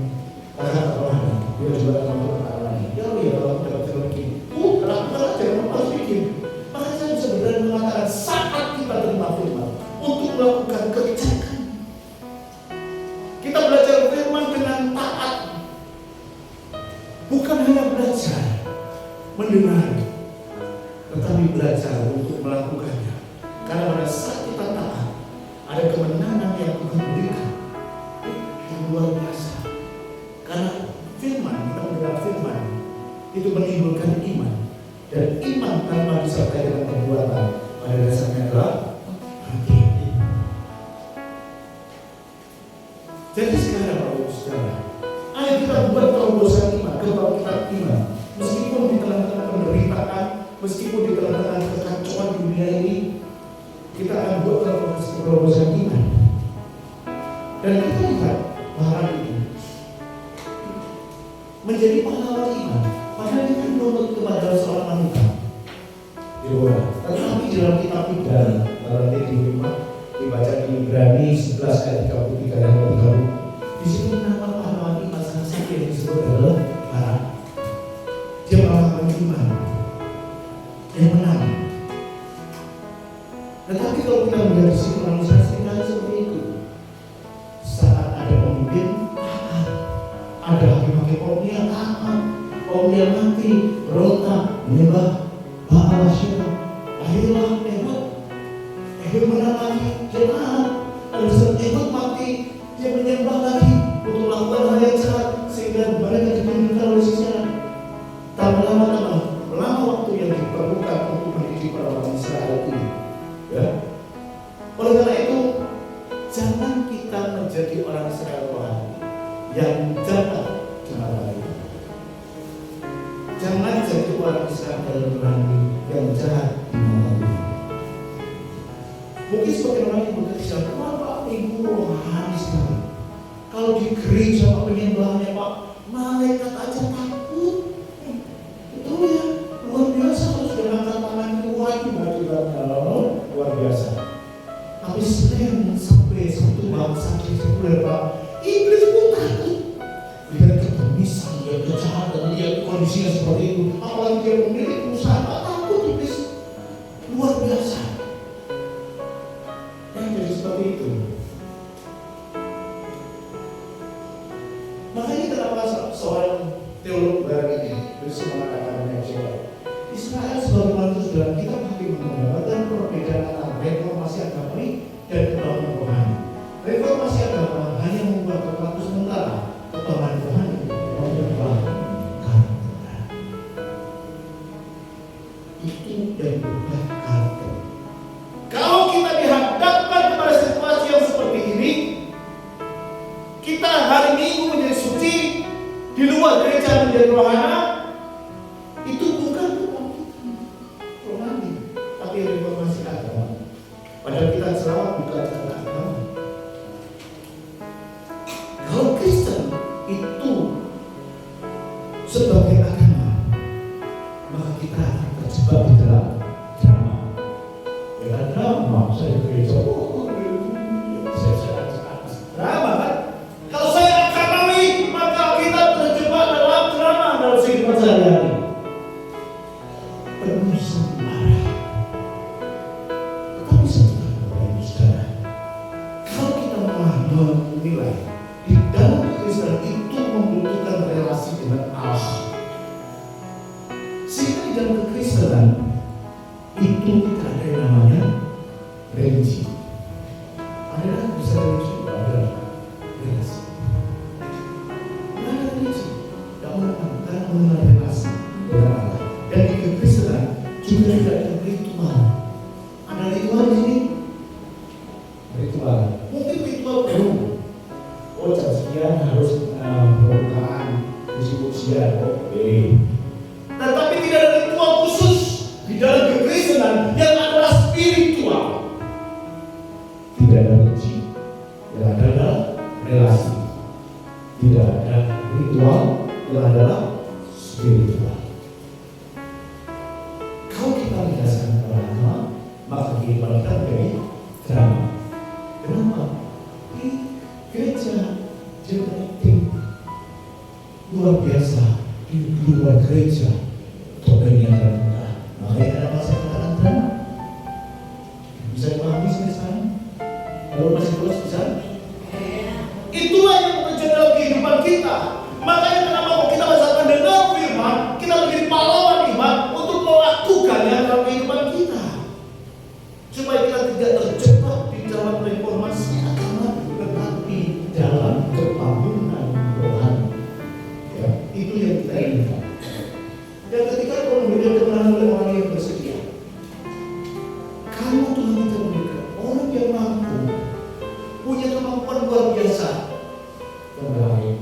kakak rohani, dia juga dalam perkataan ini. Ya kalau dalam teologi, lakukan aja, kamu harus bikin. Maka saya bisa berani mengatakan saat kita terima firman untuk melakukan kebijakan. Kita belajar firman dengan taat, bukan hanya belajar mendengar, tetapi belajar untuk melakukannya. Karena pada saat kita taat, ada kemenangan yang Tuhan berikan yang luar biasa. Karena firman, kita mendengar firman itu menimbulkan iman, dan iman tanpa disertai dengan perbuatan pada dasarnya adalah mati. Jadi sekarang Bapak Ibu Saudara, Ayo kita buat terobosan iman, kebangkitan iman. Meskipun di tengah-tengah penderitaan, meskipun di tengah-tengah kekacauan dunia ini, kita akan buat terobosan iman. Dan kita lihat bahwa itu menjadi pahlawan iman. Padahal itu menurut kepada seorang wanita Deborah. Tetapi dalam kitab Ibrani, kalau nanti di rumah dibaca di Ibrani 11 ayat 33 dan 30, di situ nama pahlawan iman salah satu yang disebut adalah Barak. Dia pahlawan iman yang menang. Tetapi kalau kita melihat di situ manusia seringkali seperti itu. Saat ada pemimpin taat, ada hakim-hakim yang taat, yang mati, berontak, menyembah Baal Asyera. Akhirnya Ehud menang lagi, dia taat. Ada saat Ehud mati, dia menyembah lagi untuk melakukan hal yang jahat sehingga mereka diperintahkan oleh Sisera. Tak lama waktu yang diperlukan untuk mendidik para orang Israel ini. Ya. Oleh karena itu, jangan kita menjadi orang Israel rohani yang jahat di mata kita. Jangan jadi orang Israel rohani yang jahat di mata kita. Mungkin sebagian orang yang bekerja, kenapa ibu rohani sekali? Kalau di gereja Pak penyembahnya Pak, malaikat aja takut. Itu ya luar biasa kalau sudah angkat tangan itu wajib luar biasa. Tapi Senin sampai Sabtu bangsa di sekuler Pak, iblis pun takut. Lihat kegemisan, lihat kejahatan, lihat kondisinya seperti itu. Apalagi dia memiliki usaha, takut iblis. Luar biasa. Yang jadi seperti itu. Makanya kenapa seorang teolog barat ini bisa mengatakan yang coba Israel sebagai manusia dalam kitab Hakim mendapatkan perbedaan antara reformasi agama dan kebangunan rohani. Reformasi agama hanya membuat berlaku sementara, kebangunan rohani membuat karakter. Itu yang berubah karakter. Kalau kita dihadapkan kepada situasi yang seperti ini, kita hari Minggu menjadi suci, di luar gereja menjadi rohana, itu bukan kebangkitan rohani, tapi reformasi agama. Padahal kita selamat bukan karena agama. Kalau Kristen itu sebagai agama, maka kita akan terjebak di dalam drama. Ya drama, saya gereja, saya drama kan? Kalau saya agamawi, maka kita terjebak dalam drama dalam kehidupan sehari-hari. Penuh marah. Tetapi sebenarnya saudara, kalau kita menilai di dalam kekristenan itu membutuhkan relasi dengan Allah. Sehingga di dalam kekristenan itu tidak ada yang namanya religi. Ada bisa religi, ada relasi. Tidak ada religi, tidak mengenal relasi dengan Allah. Dan di kekristenan juga tidak ada ritual. Ada ritual di sini? Ritual. Mungkin ritual baru. Oh, jam sekian harus berbukaan, puji-pujian. Oke. Tetapi tidak ada ritual khusus di dalam kekristenan yang adalah spiritual. Tidak ada religi, yang adalah relasi. Tidak ada ritual, yang adalah spiritual. Kalau kita menjelaskan agama, maka kehidupan kita menjadi drama. Kenapa? Di gereja jadi luar biasa, di luar gereja topengnya terbuka. Makanya kenapa saya katakan drama? Bisa dipahami sampai sekarang? Kalau masih terus bisa? Itulah yang terjadi dalam kehidupan kita. Makanya kenapa kita bersama dengan firman, kita menjadi pahlawan iman untuk melakukannya dalam kehidupan kita. Supaya kita tidak terjebak di dalam reformasi agama, tetapi dalam kebangunan rohani. Ya, itu yang kita inginkan. Dan ketika Tuhan memberikan kemenangan oleh orang yang bersedia, kalau Tuhan kita memberikan orang yang mampu, punya kemampuan luar biasa, yang baik,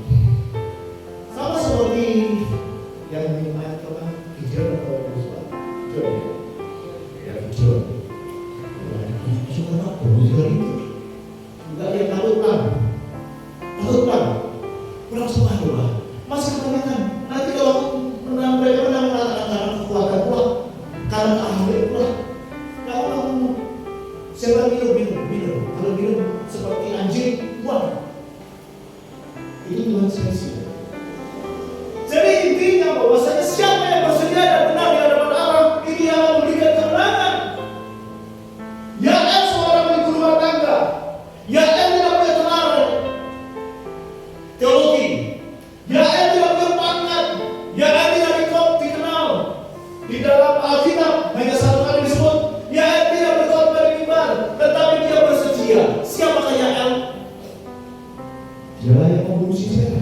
Dialah yang membunuh Sisera.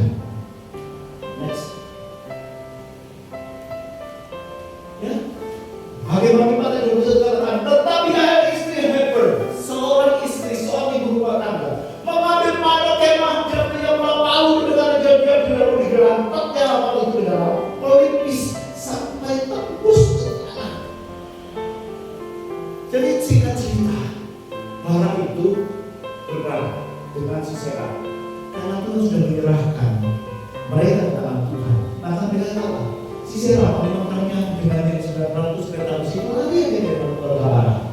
Next. Ya. Hakim-hakim pada 21 katakan, tetapi hai istri Heber, seorang istri, seorang ibu rumah tangga, mengambil panah kemah dan dia melampaui dengan dia lalu digerantaknya apa itu dengan pelipis sampai tembus ke tanah. Jadi singkat cerita, orang itu berperang dengan Sisera karena Tuhan sudah menyerahkan mereka ke tangan Tuhan. Maka mereka kata, Sisera memangnya dengan yang 900 kereta besi itu lagi yang dia berkata.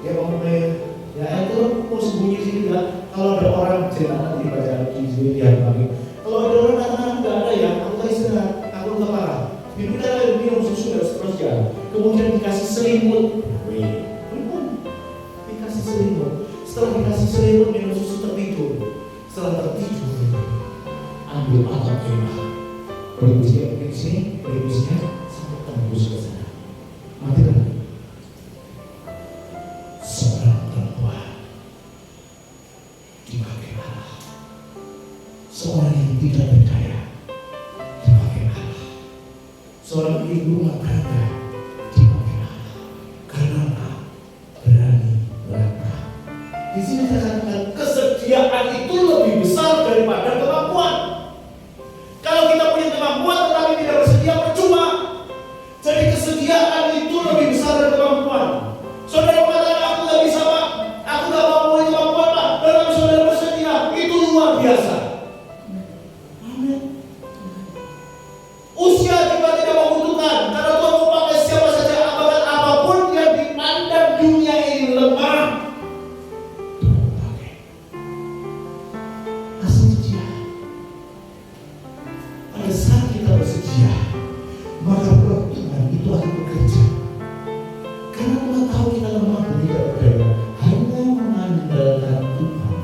Dia memulai, ya itu mau sembunyi sini ya. Kalau ada orang cerita di bacaan di sini dia bagi. Kalau ada orang katakan nggak ada ya, aku tak istirahat, aku nggak parah. Kita ada minum susu dan seterusnya. Kemudian dikasih selimut. Dikasih selimut. Setelah dikasih selimut minum susu tertidur. Setelah tertidur, ambil atap kemah. Pelipusnya di sini, pelipusnya sampai tembus ke sana. Mati kan? Seorang perempuan dipakai Allah. Seorang yang tidak berdaya dipakai Allah. Seorang ibu rumah tangga dipakai Allah. Karena Allah berani melangkah. Di sini dikatakan kesediaan itu lebih besar daripada kemampuan. Kalau kita punya kemampuan tetapi tidak bersedia, percuma. Jadi kesediaan itu lebih besar dari kemampuan. Saudara mengatakan aku nggak bisa Pak, aku nggak mampu kemampuan Pak, tetapi saudara bersedia, itu luar biasa. Amin. Usia juga tidak membutuhkan, karena Tuhan mau pakai siapa saja, bahkan apapun yang dipandang dunia ini lemah, Tuhan pakai. Asal sedia. Pada saat kita bersedia, maka Tuhan itu akan bekerja. Karena Tuhan tahu kita lemah dan tidak berdaya. Hanya mengandalkan Tuhan,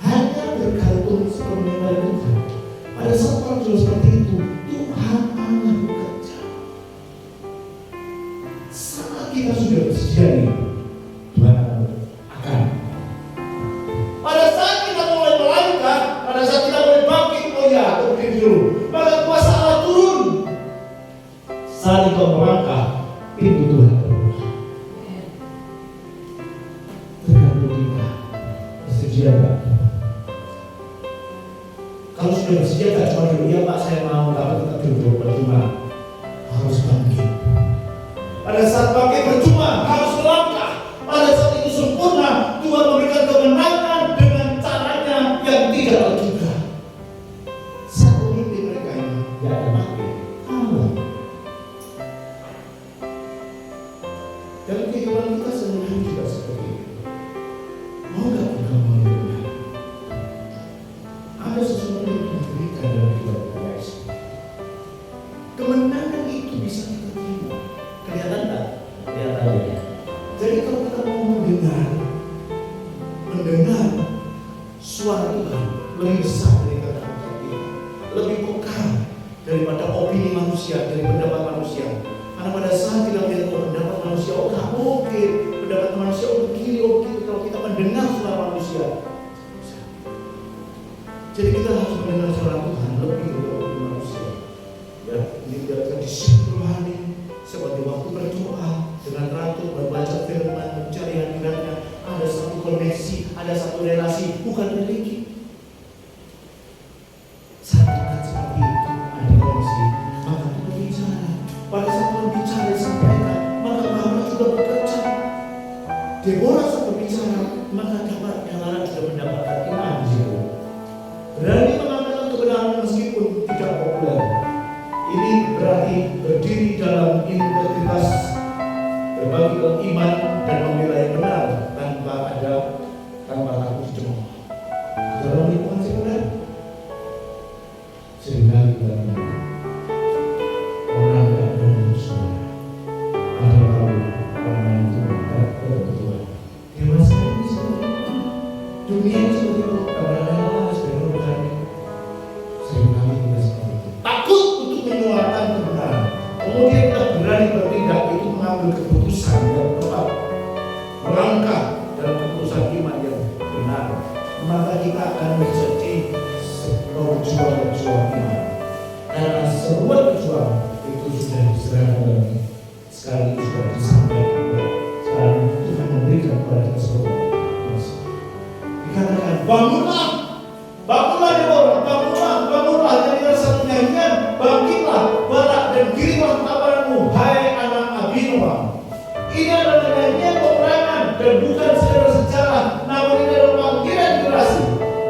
hanya bergantung sepenuhnya pada Tuhan. Pada saat orang sudah seperti itu, Tuhan akan bekerja. Saat kita sudah bersedia, Tuhan akan. Pada saat kita mulai melangkah, pada saat kita mulai bangkit, oh ya, berdiri dulu, maka kuasa Allah turun. Saat itu melangkah, pintu Tuhan terbuka. Tergantung kita bersedia enggak? Kalau sudah bersedia tak cuma dulu, ya Pak saya mau, tapi tetap duduk percuma. Harus bangkit. Pada saat bangkit percuma, harus melangkah. Pada saat itu sempurna, Tuhan memberikan kemenangan dengan caranya yang tidak terduga. Saat pemimpin mereka ini, ya ada mati. Allah. Dan kehidupan kita sehari-hari juga seperti itu. Mau gak kita mendengar? Ada sesuatu yang diberikan dalam kehidupan kita. Kemenangan itu bisa kita terima. Kelihatan tak? Kelihatan ya. Jadi kalau kita mau mendengar suara Tuhan lebih besar dari kata-kata kita, lebih peka daripada opini manusia, dari pendapat manusia. Karena pada saat kita melihat pendapat manusia, oh nggak mungkin, pendapat manusia oh begini, oh gitu. Kalau kita mendengar suara manusia, jadi kita harus mendengar suara Tuhan lebih dari opini manusia. Ya, ini dikatakan disiplin rohani seperti waktu berdoa dengan ratu, membaca firman, mencari hadiratnya. Ada satu koneksi, ada satu relasi, bukan religi. Saat dekat seperti itu, ada koneksi, maka Tuhan bicara. Pada saat Tuhan bicara disampaikan, maka Bapak juga bekerja. Deborah saat berbicara, maka dapat yang lain sudah mendapatkan iman di situ. Berani mengatakan kebenaran meskipun tidak populer. Ini berarti berdiri dalam integritas, berbagi iman dan membela yang benar tanpa takut cemooh. Dalam lingkungan sekuler, seringkali kita orang tidak berani saudara. Ada tahu orang itu tidak bertuah. Dewasa ini seperti itu. Dunia ini seperti itu. Kadang-kadang sebagai orang seringkali kita seperti itu. Takut untuk menyuarakan kebenaran. Kemudian kita berani bertindak itu mengambil keputusan yang tepat, melangkah dalam keputusan iman yang benar. Maka kita akan menjadi berjuang iman. Karena seruan berjuang itu sudah diserahkan lagi, sekali sudah disampaikan. Sekarang Tuhan memberikan kepada kita semua. Dikatakan bangunlah, bangunlah Deborah, bangunlah jadilah satu nyanyian, bangkitlah Barak dan kirimlah kabarmu, hai anak Abinoam. Ini adalah nyanyian peperangan dan bukan sejarah, namun ini adalah panggilan generasi.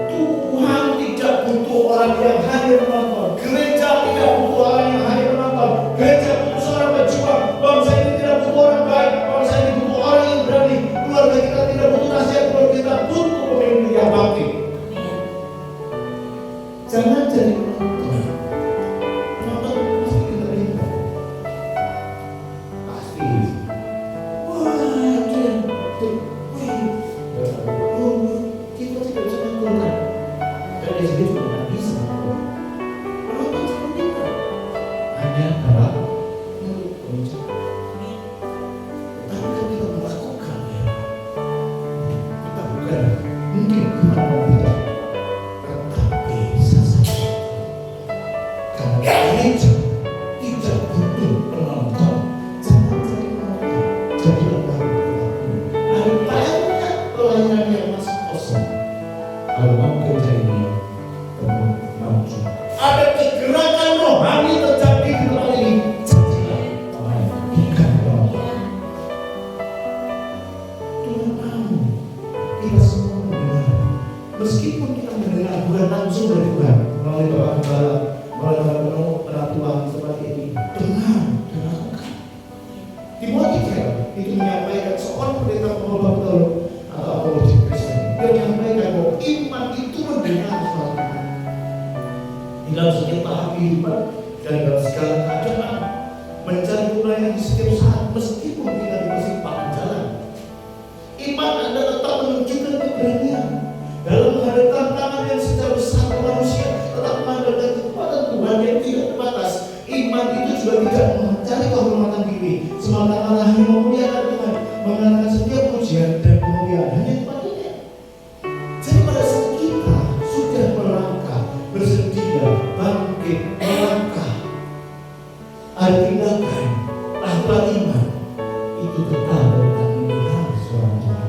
Tuhan tidak butuh orang yang hadir menonton. Gereja tidak butuh orang yang hadir menonton. Gereja butuh seorang pejuang. Bangsa ini tidak butuh orang baik. Bangsa ini butuh orang yang berani. Keluarga kita tidak butuh nasihat. Keluarga kita butuh pemimpin yang bangkit. Jangan jadi penonton. Penonton pasti kita lihat. Pasti. Wah, kita tidak bisa menonton. Dan dia sendiri juga tidak bisa menonton. Penonton seperti kita. Hanya dalam menunjuk. Tapi kan kita melakukannya. Kita bukan mungkin Tuhan mau tidak. Tetapi sasaran. Karena gereja tidak butuh penonton. Jangan jadi penonton. Jadilah penonton. Ada banyak pelayanan yang masih kosong. Kalau mau gereja ini penuh maju. Ada kegerakan rohani terjadi di tempat ini. Jadilah pelayan, bukan penonton. Tuhan mau kita semua mendengar. Meskipun kita mendengar bukan langsung dari Tuhan, melalui Bapak Gembala, melalui penatuan seperti ini, dengar dan lakukan. Timotius itu menyampaikan seorang pendeta pengkhotbah betul atau apologetik Kristen. Dia menyampaikan bahwa iman itu mendengar suara Tuhan. Di dalam setiap tahap kehidupan dan dalam segala keadaan, mencari kebenaran di setiap saat meskipun kita di persimpangan jalan. Iman Anda tetap menunjukkan keberanian dalam menghadapi tantangan yang secara besar manusia, tetap mengandalkan kekuatan Tuhan yang tidak terbatas. Iman itu juga tidak mencari kehormatan diri, semata-mata hanya memuliakan Tuhan, mengatakan setiap pujian dan kemuliaan hanya kepada-Nya. Jadi pada saat kita sudah melangkah, bersedia, bangkit, melangkah, ada tindakan, tanpa iman, itu tetap tetap mendengar suara Tuhan,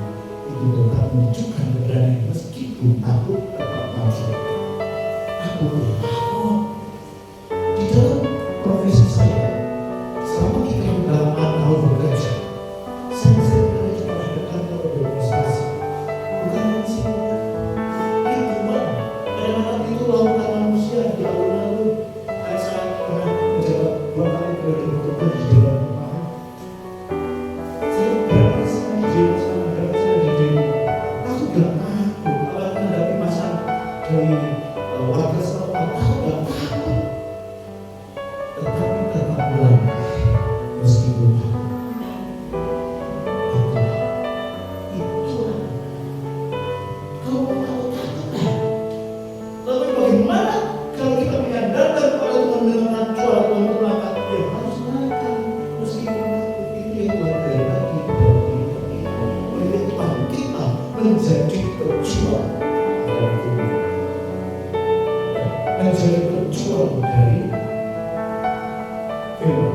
itu tetap menunjukkan keberanian meskipun takut tetap masuk. Aku takut di dalam profesi saya, selama kita yang dalam tahun bekerja, saya sering kali cuma hadapkan kalau demonstrasi, bukan manusia. Itu Tuhan, kadang-kadang itu lautan manusia di alun-alun. Saya pernah menjabat 2 kali periode bekerja di Dewan Pemahaman. Saya berapa sekali di demo sana, berapa sekali di demo. Aku gak takut, kalau menghadapi masalah dari warga setempat, aku gak takut. Tetapi tetap melangkah meskipun itulah kalau mau takut. Tapi bagaimana kalau kita menyandarkan kepada Tuhan dengan suara Tuhan melangkah? Ya harus melangkah meskipun takut. Itu yang Tuhan kehendaki dalam kehidupan kita. Oleh Tuhan kita menjadi pejuang dari Tuhan, menjadi pejuang dari firman.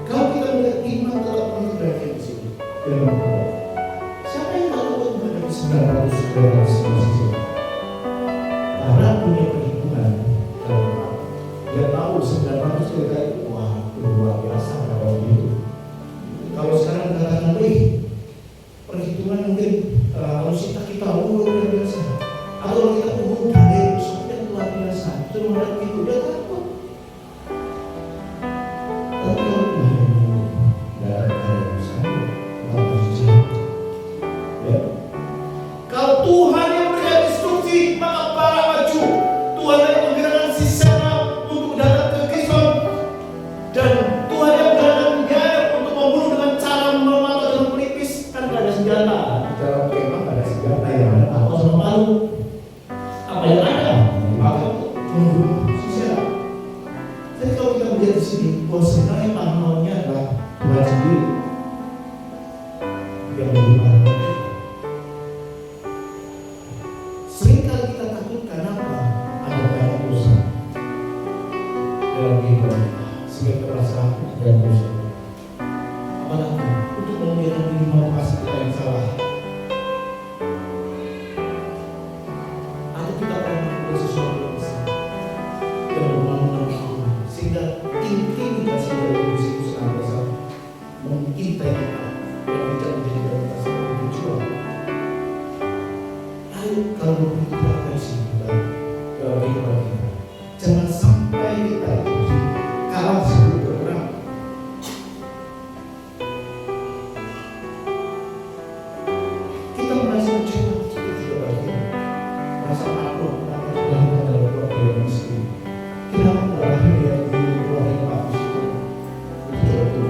Kalau kita melihat iman tetap menjadi di sini. Firman Tuhan. Siapa yang takut menghadapi 900 generasi sisi? Karena punya perhitungan dalam hal. Dia tahu 900 kereta itu wah luar biasa kalau gitu. Kalau sekarang dikatakan, perhitungan mungkin alusita kita luar biasa. Atau kita dari sopir luar biasa. Itu menghadapi itu dia takut. Tapi kalau Tuhan tidak ada yang sama, ya. Kalau Tuhan yang memberikan instruksi, maka Barak maju. Tuhan yang menggerakkan Sisera untuk datang ke Kison, dan Tuhan yang menggerakkan Gael untuk membunuh dengan cara mematah dengan pelipis. Kan tidak ada senjata. Dalam kemah tidak ada senjata, yang ada apa sama palu. Apa yang ada? Maka membunuh Sisera. Jadi kalau kita melihat di sini, bahwa sebenarnya pahlawannya adalah Tuhan sendiri yang menjadi pahlawan kita. Seringkali kita takut karena apa? Ada banyak dosa dalam kehidupan kita, sehingga kita merasa dan dosa. Apalagi untuk memulihkan diri mau kasih kita yang salah, atau kita pernah melakukan sesuatu yang besar yang membangun Allah, sehingga intimidasi dari dosa itu senantiasa mengintai kita dan tidak menjadikan kita sebagai tujuan. Ayo kalau kita akan simpan dalam kehidupan kita, jangan sampai kita itu kalah sebelum berperang. Kita merasa kecewa, kita tidak bahagia, merasa takut, kita dalam keluarga yang miskin. Kita bahagia di keluarga yang bagus itu betul-betul.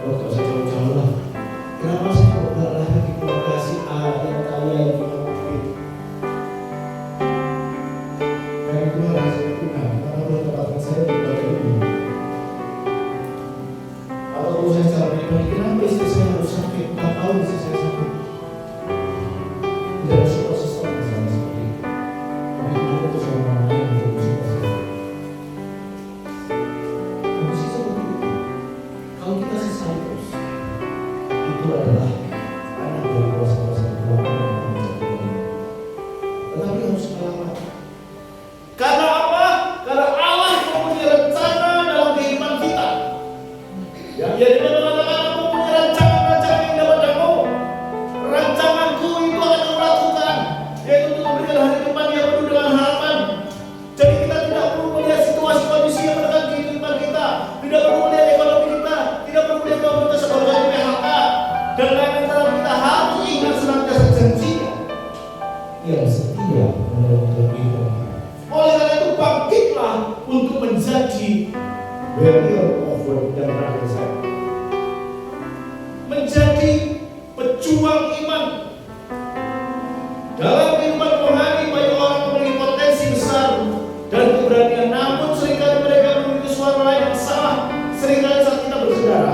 Oh, tak usah jauh-jauh lah. Kenapa sih kok gak lahir di keluarga si A yang kaya yang kita mungkin? Dan itu rahasia Tuhan, karena Tuhan tempatkan saya di keluarga ini. Atau kalau saya secara pribadi, kenapa istri saya harus sakit? 4 tahun istri saya sakit. Tidak ada support system misalnya seperti itu. Tapi kenapa itu sama orang lain untuk support system? Kondisi seperti itu, kalau kita sesali terus, itu adalah anak dari kuasa-kuasa Tuhan yang menjadi. Tetapi harus selamat. Karena apa? Karena Allah mempunyai rencana dalam kehidupan kita. Ya, dengan mengatakan aku punya rancangan-rancangan yang dapat kamu. Rancanganku itu akan aku lakukan, yaitu untuk memberikan hari depan yang penuh dengan harapan. Jadi kita tidak perlu melihat situasi kondisi yang menekan kehidupan kita, tidak perlu melihat ekonomi kita, tidak perlu melihat bahwa kita sebagai PHK dan lain-lain. Kita harus ingat senantiasa janjinya yang setia dalam kehidupan. Oleh karena itu bangkitlah untuk menjadi barrier of word dan terakhir saya, menjadi pejuang iman dalam kehidupan rohani bagi orang yang memiliki potensi besar dan keberanian, namun seringkali mereka memiliki suara lain yang salah. Seringkali saat kita bersaudara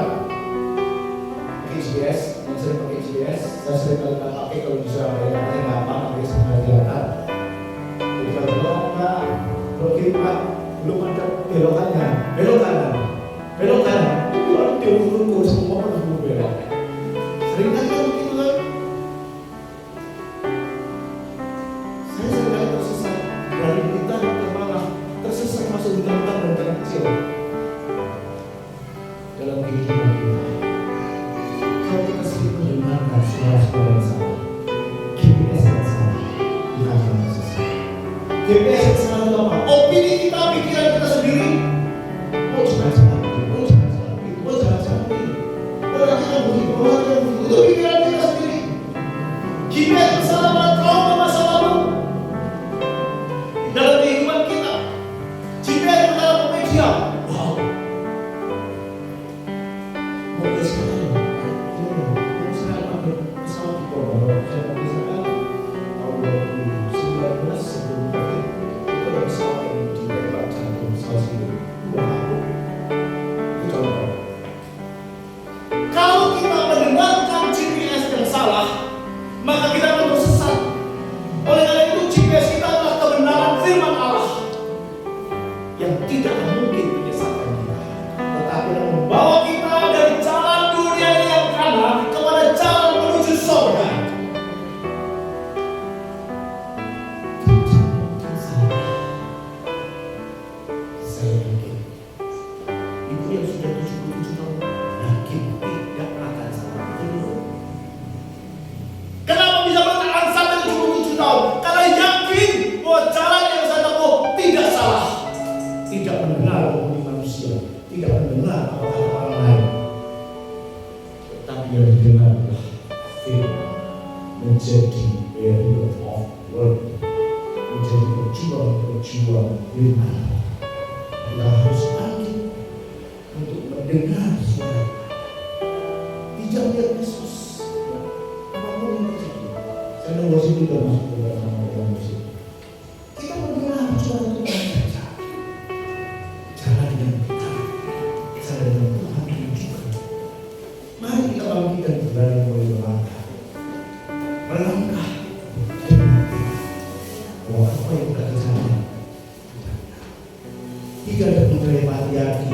pakai GPS, yang sering pakai GPS, saya seringkali nggak pakai kalau di Surabaya karena gampang pakai sama kelihatan. Jadi kalau belok kiri Pak, belum ada belokannya, belok kanan, itu orang diukur semua orang semua belok. Seringkali kan begitu kan? Saya seringkali tersesat dari berita ke malah tersesat masuk hutan-hutan dan jalan kecil dalam kehidupan kita. Kalau kita sering mendengarkan suara-suara yang salah, GPS yang salah, kita akan tersesat. GPS yang salah itu apa? Opini kita, pikiran kita sendiri. Oh jangan-jangan begini, oh jangan-jangan begini, oh jangan-jangan begini, oh jangan begini, oh jangan begini. Itu pikiran kita sendiri. GPS yang salah adalah trauma masa lalu dalam kehidupan kita. GPS yang salah ke media. Wow, mau ke sekarang, mau sekarang ada pesawat di bawah. Saya mau ke sekarang tahun 2019 sebelum COVID itu ada pesawat yang ditembak jantung pesawat itu udah aku. Itu contoh. Kalau kita mendengarkan GPS yang salah, maka kita akan tersesat. Oleh karena itu GPS kita adalah kebenaran firman Allah yang tidak mungkin menyesatkan kita, tetapi yang membawa kita dari jalan dunia ini yang kanan kepada jalan menuju surga. Saya yakin ibu yang sudah 77 tahun yakin tidak akan salah. Kenapa bisa bertahan sampai 77 tahun? Karena yakin bahwa jalan yang saya tempuh tidak salah. Tidak mendengar opini manusia, tidak mendengar apa kata orang lain, tetapi yang didengar adalah firman, menjadi barrier of word, menjadi pejuang firman. Kita harus bangkit untuk mendengar suara, tidak melihat Yesus. Apapun yang terjadi, saya nunggu sini juga masuk ke dalam orang musik. Kita mendengar suara Tuhan saja. Jangan dengan kita, saya dengan Tuhan juga. Mari kita bangkit dan berani mulai melangkah dengan bahwa apa yang kita kerjakan tidak benar. tidak ada budaya patriarki,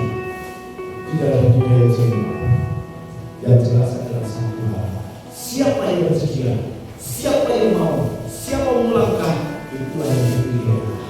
tidak ada budaya gender. Yang jelas adalah satu hal: siapa yang bersedia, siapa yang mau, siapa yang melangkah, itulah yang dipilih.